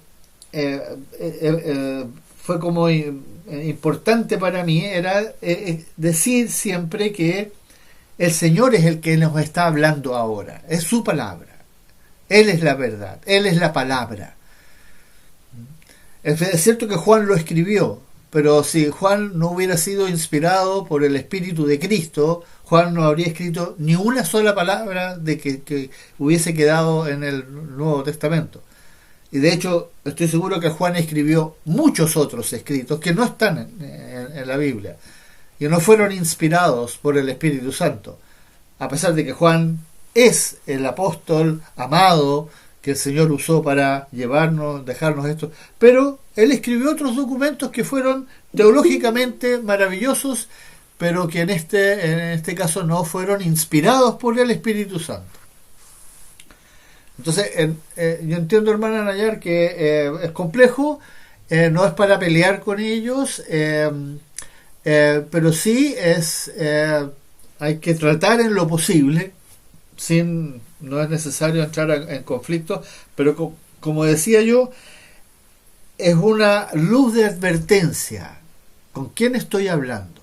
fue como importante para mí era decir siempre que el Señor es el que nos está hablando ahora, es su palabra, Él es la verdad, Él es la palabra. Es cierto que Juan lo escribió, pero si Juan no hubiera sido inspirado por el Espíritu de Cristo, Juan no habría escrito ni una sola palabra de que hubiese quedado en el Nuevo Testamento. Y de hecho, estoy seguro que Juan escribió muchos otros escritos que no están en la Biblia y no fueron inspirados por el Espíritu Santo, a pesar de que Juan es el apóstol amado que el Señor usó para dejarnos esto, pero él escribió otros documentos que fueron teológicamente maravillosos, pero que en este caso no fueron inspirados por el Espíritu Santo. Entonces, yo entiendo, hermana Nayar, que es complejo, no es para pelear con ellos, pero sí hay que tratar en lo posible, no es necesario entrar en conflicto, pero como decía yo, es una luz de advertencia. ¿Con quién estoy hablando?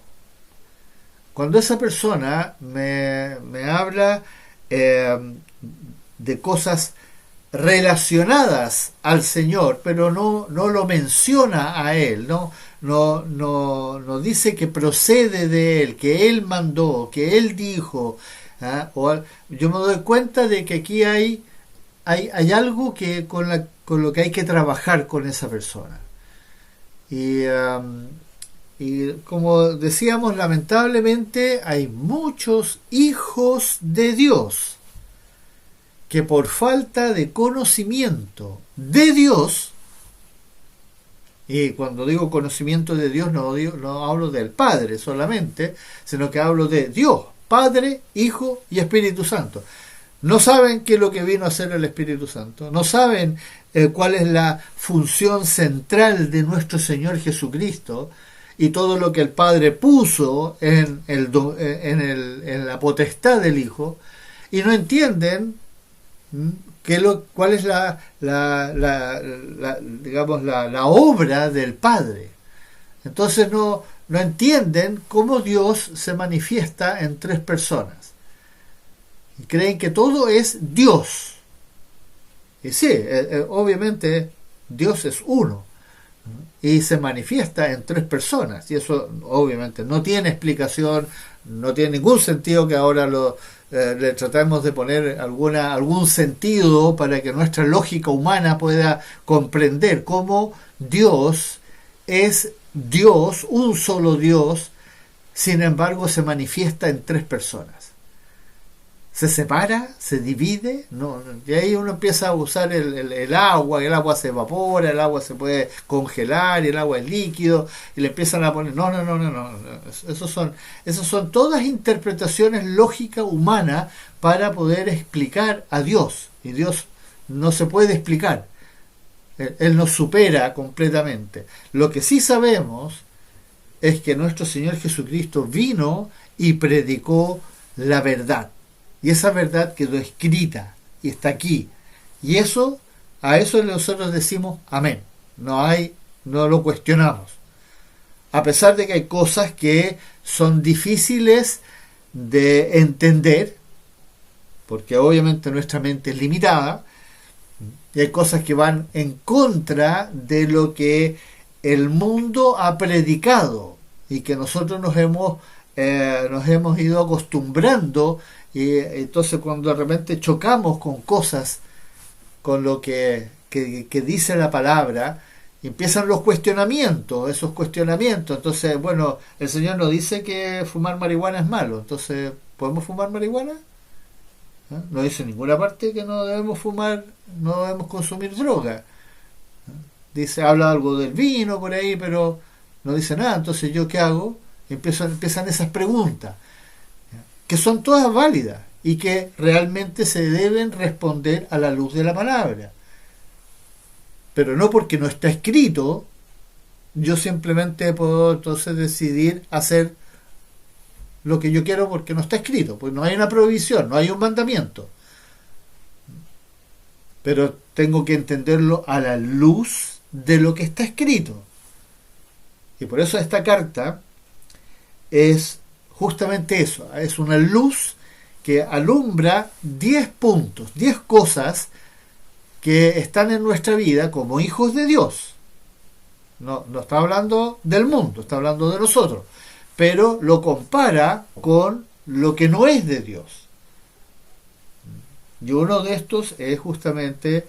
Cuando esa persona me habla de cosas relacionadas al Señor, pero no lo menciona a Él, no dice que procede de Él, que Él mandó, que Él dijo, yo me doy cuenta de que aquí hay algo que con lo que hay que trabajar con esa persona. Y como decíamos, lamentablemente hay muchos hijos de Dios que por falta de conocimiento de Dios, y cuando digo conocimiento de Dios no hablo del Padre solamente, sino que hablo de Dios, Padre, Hijo y Espíritu Santo. No saben qué es lo que vino a hacer el Espíritu Santo, no saben cuál es la función central de nuestro Señor Jesucristo y todo lo que el Padre puso en la potestad del Hijo, y no entienden cuál es la obra del Padre. Entonces no entienden cómo Dios se manifiesta en tres personas y creen que todo es Dios. Y sí, obviamente Dios es uno y se manifiesta en tres personas, y eso obviamente no tiene explicación, no tiene ningún sentido que ahora le tratamos de poner algún sentido para que nuestra lógica humana pueda comprender cómo Dios es Dios, un solo Dios, sin embargo se manifiesta en tres personas. Se separa, se divide, no, y ahí uno empieza a usar el agua se evapora, el agua se puede congelar, y el agua es líquido, y le empiezan a poner, no, esos son todas interpretaciones lógicas humanas para poder explicar a Dios, y Dios no se puede explicar, Él nos supera completamente. Lo que sí sabemos es que nuestro Señor Jesucristo vino y predicó la verdad. Y esa verdad quedó escrita y está aquí. Y a eso nosotros decimos amén. No lo cuestionamos. A pesar de que hay cosas que son difíciles de entender, porque obviamente nuestra mente es limitada, y hay cosas que van en contra de lo que el mundo ha predicado y que nosotros nos hemos ido acostumbrando. Y entonces cuando de repente chocamos con cosas, con lo que dice la palabra, empiezan los cuestionamientos, entonces bueno, el Señor nos dice que fumar marihuana es malo, entonces ¿podemos fumar marihuana? No dice en ninguna parte que no debemos fumar, no debemos consumir droga. Habla algo del vino por ahí, pero no dice nada. Entonces ¿yo qué hago? Empiezan esas preguntas, que son todas válidas y que realmente se deben responder a la luz de la palabra. Pero no porque no está escrito, yo simplemente puedo entonces decidir hacer lo que yo quiero porque no está escrito, pues no hay una prohibición, no hay un mandamiento. Pero tengo que entenderlo a la luz de lo que está escrito. Y por eso esta carta es justamente eso, es una luz que alumbra 10 puntos, 10 cosas que están en nuestra vida como hijos de Dios. No está hablando del mundo, está hablando de nosotros, pero lo compara con lo que no es de Dios. Y uno de estos es justamente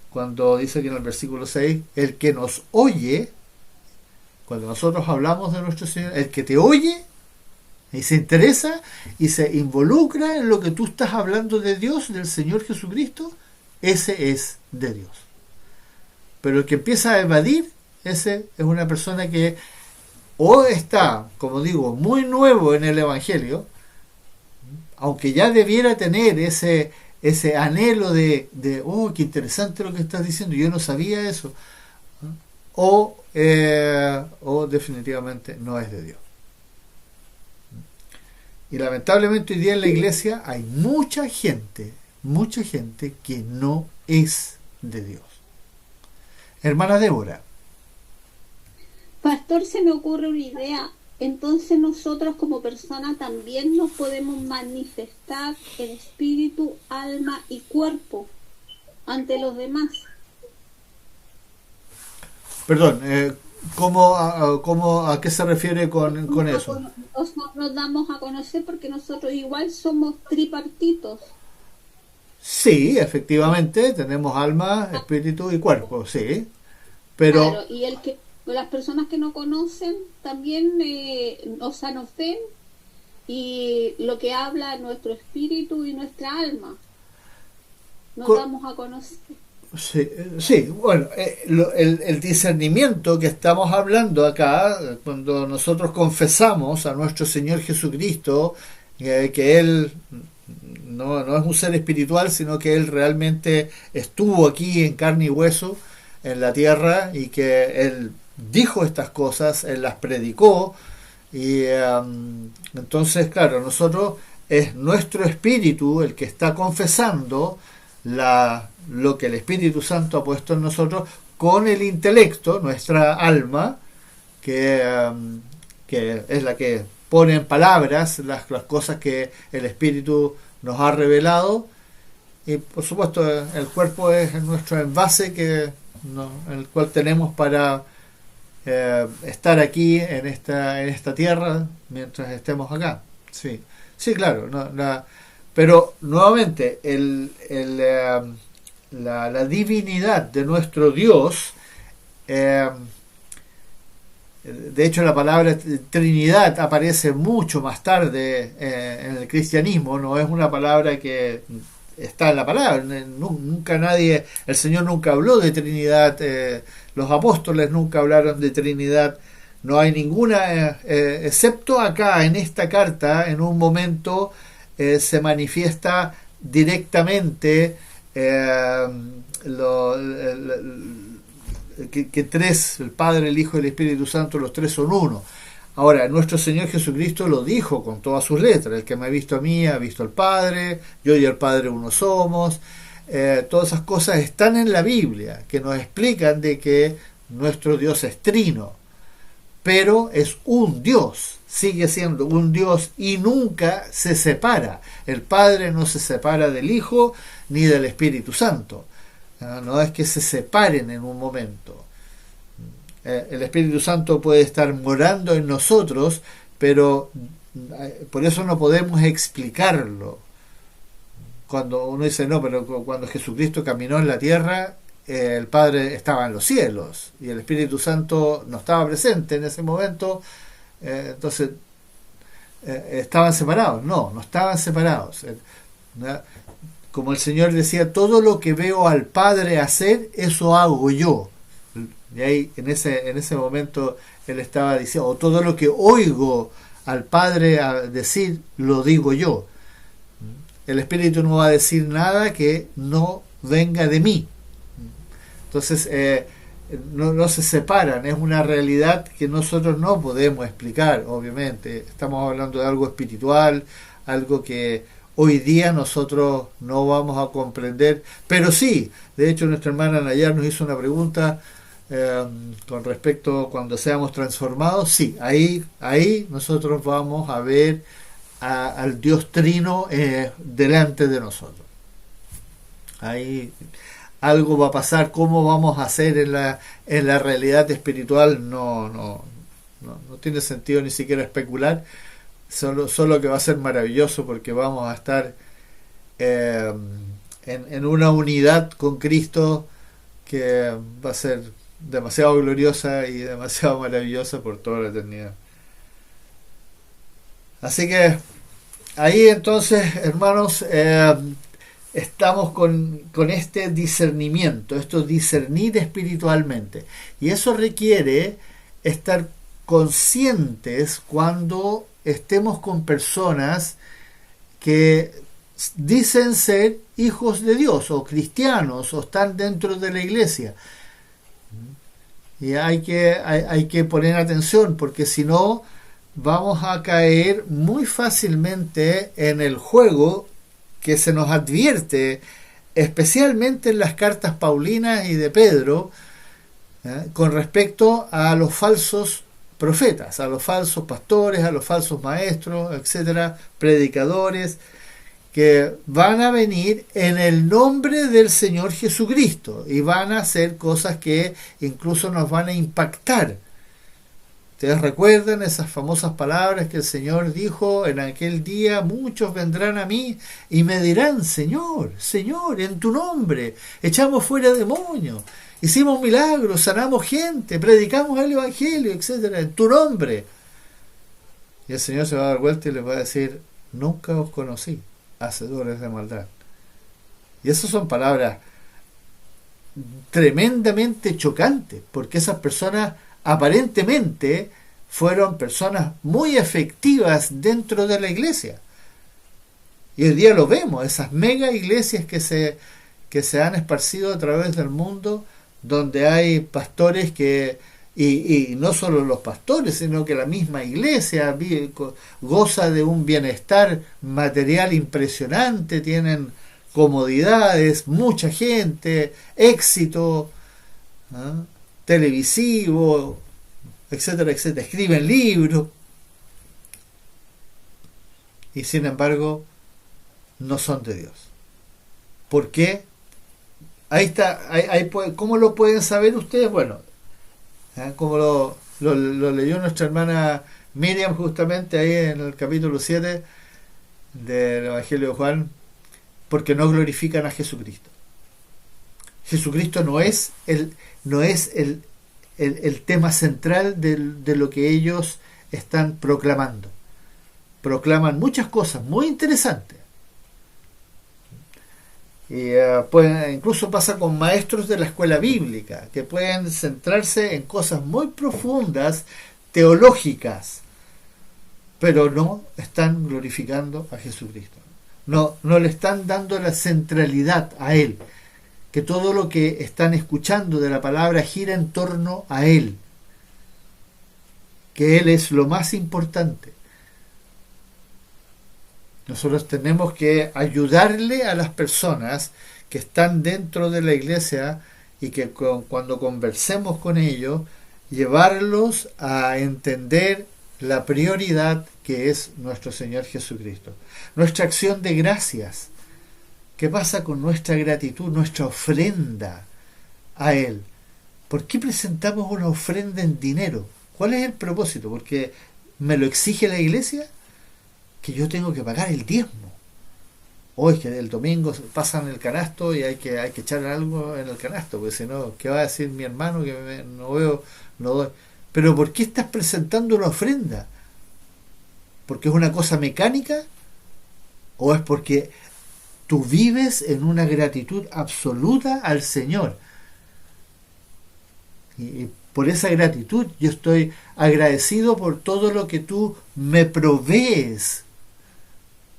cuando dice que en el versículo 6, el que nos oye, cuando nosotros hablamos de nuestro Señor, el que te oye y se interesa y se involucra en lo que tú estás hablando de Dios, del Señor Jesucristo, ese es de Dios. Pero el que empieza a evadir, ese es una persona que o está, como digo, muy nuevo en el Evangelio, aunque ya debiera tener ese anhelo de oh, qué interesante lo que estás diciendo, yo no sabía eso, o definitivamente no es de Dios. Y lamentablemente hoy día en la iglesia hay mucha gente que no es de Dios. Hermana Débora. Pastor, se me ocurre una idea. Entonces nosotros como personas también nos podemos manifestar en espíritu, alma y cuerpo ante los demás. Perdón, ¿a qué se refiere con eso? Nos damos a conocer porque nosotros igual somos tripartitos. Sí, efectivamente, tenemos alma, espíritu y cuerpo, sí. Pero claro, y las personas que no conocen también nos ven y lo que habla nuestro espíritu y nuestra alma nos damos a conocer. Sí, bueno, el discernimiento que estamos hablando acá, cuando nosotros confesamos a nuestro Señor Jesucristo, que Él no es un ser espiritual, sino que Él realmente estuvo aquí en carne y hueso en la tierra y que Él dijo estas cosas, Él las predicó, y entonces, claro, nosotros es nuestro espíritu el que está confesando lo que el Espíritu Santo ha puesto en nosotros con el intelecto, nuestra alma, que es la que pone en palabras las cosas que el Espíritu nos ha revelado, y por supuesto el cuerpo es nuestro envase en el cual tenemos para estar aquí en esta tierra mientras estemos acá. Sí, claro, Pero nuevamente, la divinidad de nuestro Dios, de hecho la palabra Trinidad aparece mucho más tarde en el cristianismo, no es una palabra que está en la palabra, nunca el Señor nunca habló de Trinidad, los apóstoles nunca hablaron de Trinidad, no hay ninguna, excepto acá en esta carta, en un momento se manifiesta directamente que tres, el Padre, el Hijo y el Espíritu Santo, los tres son uno. Ahora, nuestro Señor Jesucristo lo dijo con todas sus letras: el que me ha visto a mí ha visto al Padre, yo y el Padre uno somos. Todas esas cosas están en la Biblia, que nos explican de que nuestro Dios es trino, pero es un Dios, sigue siendo un Dios y nunca se separa. El Padre no se separa del Hijo ni del Espíritu Santo. No es que se separen en un momento. El Espíritu Santo puede estar morando en nosotros, pero por eso no podemos explicarlo. Cuando uno dice, no, pero cuando Jesucristo caminó en la tierra, el Padre estaba en los cielos y el Espíritu Santo no estaba presente en ese momento, entonces estaban separados. No estaban separados. Como el Señor decía, todo lo que veo al Padre hacer, eso hago yo. Y ahí en ese momento Él estaba diciendo, o todo lo que oigo al Padre decir, lo digo yo. El Espíritu no va a decir nada que no venga de mí. Entonces no se separan, es una realidad que nosotros no podemos explicar, obviamente. Estamos hablando de algo espiritual, algo que hoy día nosotros no vamos a comprender, pero sí, de hecho nuestra hermana Nayar nos hizo una pregunta con respecto a cuando seamos transformados. Sí, ahí nosotros vamos a ver al Dios Trino delante de nosotros. Ahí algo va a pasar. ¿Cómo vamos a hacer en la realidad espiritual? No tiene sentido ni siquiera especular. Solo que va a ser maravilloso, porque vamos a estar en una unidad con Cristo que va a ser demasiado gloriosa y demasiado maravillosa por toda la eternidad. Así que ahí entonces, hermanos, estamos con este discernimiento, esto discernir espiritualmente, y eso requiere estar conscientes cuando estemos con personas que dicen ser hijos de Dios o cristianos o están dentro de la iglesia, y hay que poner atención, porque si no vamos a caer muy fácilmente en el juego que se nos advierte, especialmente en las cartas paulinas y de Pedro, con respecto a los falsos profetas, a los falsos pastores, a los falsos maestros, etcétera, predicadores, que van a venir en el nombre del Señor Jesucristo y van a hacer cosas que incluso nos van a impactar. ¿Ustedes recuerdan esas famosas palabras que el Señor dijo en aquel día? Muchos vendrán a mí y me dirán, Señor, Señor, en tu nombre echamos fuera demonios, hicimos milagros, sanamos gente, predicamos el Evangelio, etcétera, en tu nombre. Y el Señor se va a dar vuelta y les va a decir, nunca os conocí, hacedores de maldad. Y esas son palabras tremendamente chocantes, porque esas personas aparentemente fueron personas muy efectivas dentro de la iglesia. Y hoy día lo vemos, esas mega iglesias que se han esparcido a través del mundo, donde hay pastores y no solo los pastores, sino que la misma iglesia goza de un bienestar material impresionante, tienen comodidades, mucha gente, éxito, ¿no?, televisivo, etcétera, etcétera, escriben libros, y sin embargo no son de Dios. ¿Por qué? Ahí está. ¿Cómo lo pueden saber ustedes? Bueno, como lo leyó nuestra hermana Miriam justamente ahí en el capítulo 7, del Evangelio de Juan, porque no glorifican a Jesucristo. Jesucristo no es el tema central de lo que ellos están proclamando. Proclaman muchas cosas muy interesantes. Y incluso pasa con maestros de la escuela bíblica, que pueden centrarse en cosas muy profundas, teológicas, pero no están glorificando a Jesucristo. No le están dando la centralidad a Él, que todo lo que están escuchando de la palabra gira en torno a Él, que Él es lo más importante. Nosotros tenemos que ayudarle a las personas que están dentro de la iglesia y que cuando conversemos con ellos, llevarlos a entender la prioridad que es nuestro Señor Jesucristo. Nuestra acción de gracias. ¿Qué pasa con nuestra gratitud, nuestra ofrenda a Él? ¿Por qué presentamos una ofrenda en dinero? ¿Cuál es el propósito? ¿Porque me lo exige la iglesia? Que yo tengo que pagar el diezmo. O es que el domingo pasan el canasto y hay que echar algo en el canasto, porque si no, ¿qué va a decir mi hermano que no veo, no doy? Pero ¿por qué estás presentando una ofrenda? ¿Porque es una cosa mecánica? ¿O es porque tú vives en una gratitud absoluta al Señor? Y por esa gratitud yo estoy agradecido por todo lo que tú me provees.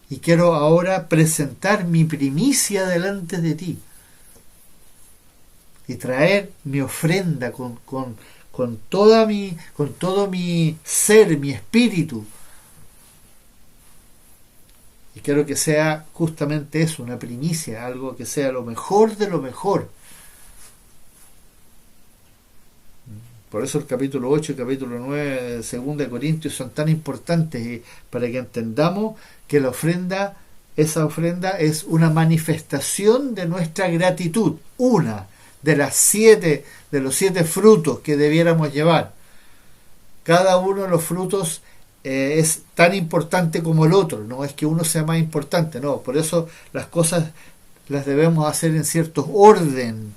Y quiero ahora presentar mi primicia delante de ti. Y traer mi ofrenda con todo mi ser, mi espíritu. Y quiero que sea justamente eso, una primicia, algo que sea lo mejor de lo mejor. Por eso el capítulo 8 y el capítulo 9 de 2 Corintios son tan importantes, para que entendamos que esa ofrenda es una manifestación de nuestra gratitud, una de los 7 frutos que debiéramos llevar. Cada uno de los frutos es tan importante como el otro, no es que uno sea más importante, no, por eso las cosas las debemos hacer en cierto orden.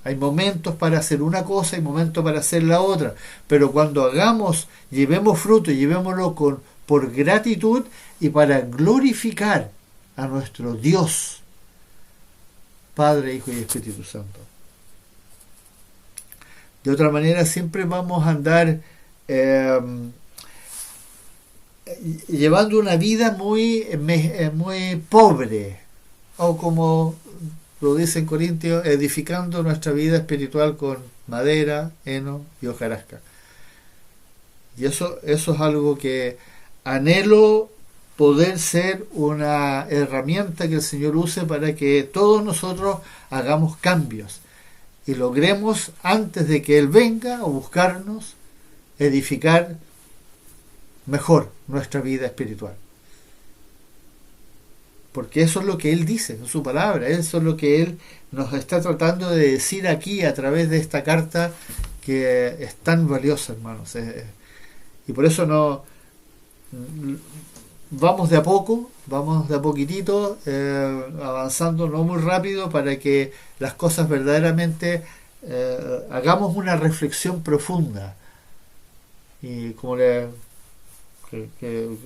Hay momentos para hacer una cosa y momentos para hacer la otra, pero cuando llevemos fruto y llevémoslo por gratitud y para glorificar a nuestro Dios, Padre, Hijo y Espíritu Santo. De otra manera siempre vamos a andar llevando una vida muy pobre, o como lo dice en Corintios, edificando nuestra vida espiritual con madera, heno y hojarasca. Y eso es algo que anhelo poder ser una herramienta que el Señor use para que todos nosotros hagamos cambios y logremos, antes de que Él venga a buscarnos, edificar mejor nuestra vida espiritual. Porque eso es lo que Él dice en su palabra, eso es lo que Él nos está tratando de decir aquí a través de esta carta que es tan valiosa, hermanos. Y por eso vamos de a poco, vamos de a poquitito, avanzando no muy rápido, para que las cosas verdaderamente hagamos una reflexión profunda. Y como que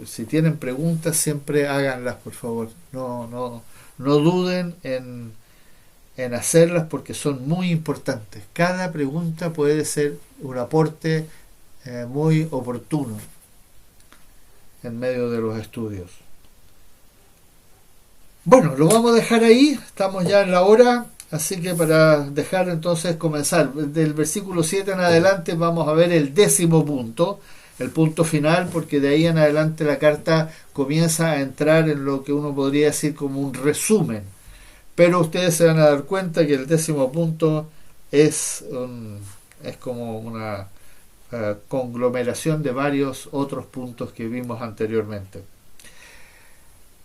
si tienen preguntas, siempre háganlas, por favor. No duden en hacerlas, porque son muy importantes. Cada pregunta puede ser un aporte muy oportuno en medio de los estudios. Bueno, lo vamos a dejar ahí, estamos ya en la hora, así que para dejar entonces comenzar del versículo 7 en adelante, vamos a ver el 10º punto, el punto final, porque de ahí en adelante la carta comienza a entrar en lo que uno podría decir como un resumen, pero ustedes se van a dar cuenta que el 10º punto es como una conglomeración de varios otros puntos que vimos anteriormente.